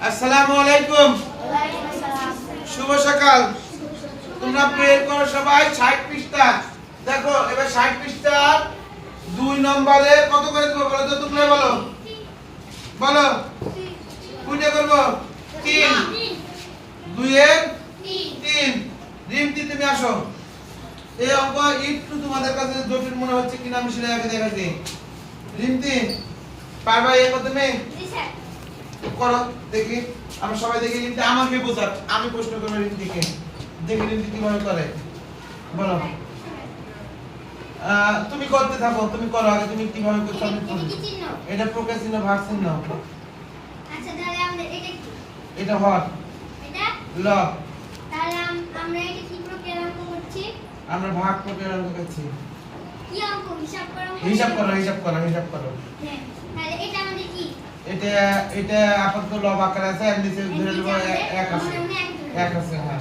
আসসালামু আলাইকুম। শুভ সকাল। তোমরা প্রেয়ার করো সবাই 60 পৃষ্ঠা। দেখো এবার 60 পৃষ্ঠার 2 নম্বরে কত করে দেব বলো তো, তোমরা বলো বলো। কোনটা করব? 3। 2 এর 3। রিমতি তুমি আসো। এই অঙ্ক একটু তোমাদের কাছে জটিল মনে হচ্ছে কিনা আমি সেটা আগে দেখাচ্ছি। রিমতি পারবা এই করতে? জি স্যার। করো দেখি, আমরা সবাই দেখি। রিমতি আমাকে বোঝাক, আমি প্রশ্ন করব রিমতিকে। দেখি রিমতি কিভাবে করে, বলো। তুমি করতে থাকো, তুমি করো আগে। তুমি কিভাবে করছো আমি বলি। এটা প্রকার চিহ্ন, ভাগ চিহ্ন। আচ্ছা তাহলে আমরা এটা কি? এটা হর, এটা লব। তাহলে আমরা এটা কি প্রক্রিয়া অঙ্ক করছি? আমরা ভাগ প্রকার অঙ্ক করছি। কি অঙ্ক? হিসাব করো। হিসাব করো, হিসাব করো, হিসাব করো। হ্যাঁ, তাহলে এটা আমাদের কি? এটা আপাতত লব আকার আছে, আর নিচে ধরে নেব 1 আছে। 1 আছে, হ্যাঁ।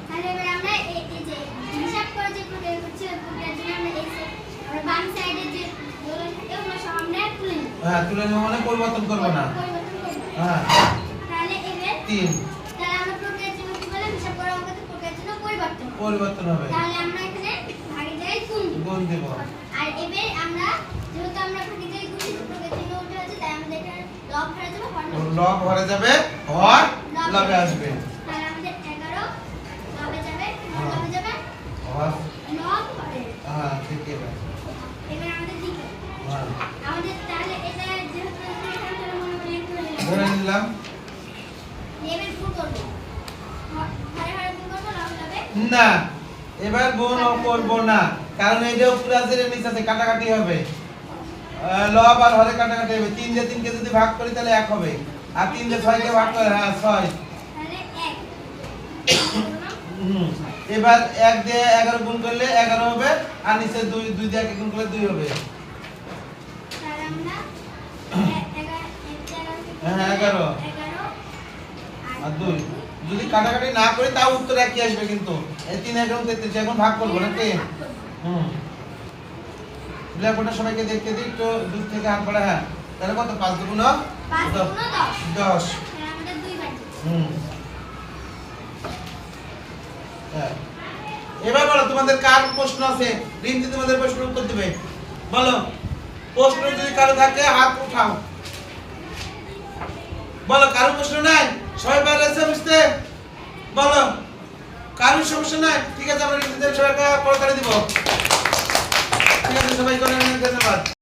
তাহলে এবার আমরা এই যে হিসাব করে যে প্রক্রিয়া করছি ওই প্রক্রিয়ার জন্য আমরা আমরা বাম সাইডে যে দোলন থাকে ওগুলো সব আমরা তুলে নেব। হ্যাঁ, তুলে নেব মানে পরিবর্তন করব না। পরিবর্তন করব। হ্যাঁ। তাহলে এবার 3। তাহলে আমরা প্রক্রিয়ার জন্য কি বললাম? হিসাব করা অঙ্কতে প্রক্রিয়ার জন্য পরিবর্তন। পরিবর্তন হবে। তাহলে আমরা এখানে ভাগের জায়গায় গুণ দেব। গুণ দেব। আর এবার আমরা যেহেতু আমরা ভাগের জায়গায় গুণ দিচ্ছি প্রক্রিয়ার জন্য উল্টো আছে, তাই আমাদের এখানে লব হয়ে যাবে, হর লব। লব হরে যাবে, হর লবে আসবে। তাহলে আমাদের 11 লবে যাবে, হর লবে যাবে, হর লব হরে। হ্যাঁ, ঠিক আছে। এবার আমাদের দিকে হ্যাঁ, আমাদের তাহলে এটা যেহেতু এখানে তাহলে মনে করি একটু ধরে নিলাম। এবার গুণ করব। হরে হরে গুণ করব, লবে লবে। না, এবার গুণ করব না, কারণ এই যে উপরে আছে এর নিচে আছে, কাটাকাটি হবে। লব আর হরে কাটাকাটি হবে। 3 দিয়ে 3 কে যদি ভাগ করি তাহলে 1 হবে, আর 3 দিয়ে 6 কে ভাগ করে, হ্যাঁ 6। তাহলে 1 এবার 1 দিয়ে 11 গুণ করলে 11 হবে, আর নিচে 2 দিয়ে 1 গুণ করলে 2 হবে। তাহলে আমরা 11 হ্যাঁ 11 আর 2 যদি কাটাকাটি না করি তাও উত্তর একই আসবে, কিন্তু এই 3 এবং 33 এখন ভাগ করব নাকি? ব্ল্যাকবোর্ডে সবাইকে দেখতে দিই একটু দূর থেকে হাত বাড়া। হ্যাঁ, তাহলে কত? 5 দুগুণ 10। তাহলে আমাদের 2 বাকি। হ্যাঁ, এবার বলো তোমাদের কার প্রশ্ন আছে? রিমতি তোমাদের প্রশ্নের উত্তর দিবে, বলো। প্রশ্ন যদি কারো থাকে হাত উঠাও, বলো। কারো প্রশ্ন নাই? সবাই ভালো আছে বুঝতে? বলো, কারোর সমস্যা নাই? ঠিক আছে, আমরা রিমতিদের সবাইকে পড়া করে দিব। ঠিক আছে, সবাই করে ধন্যবাদ।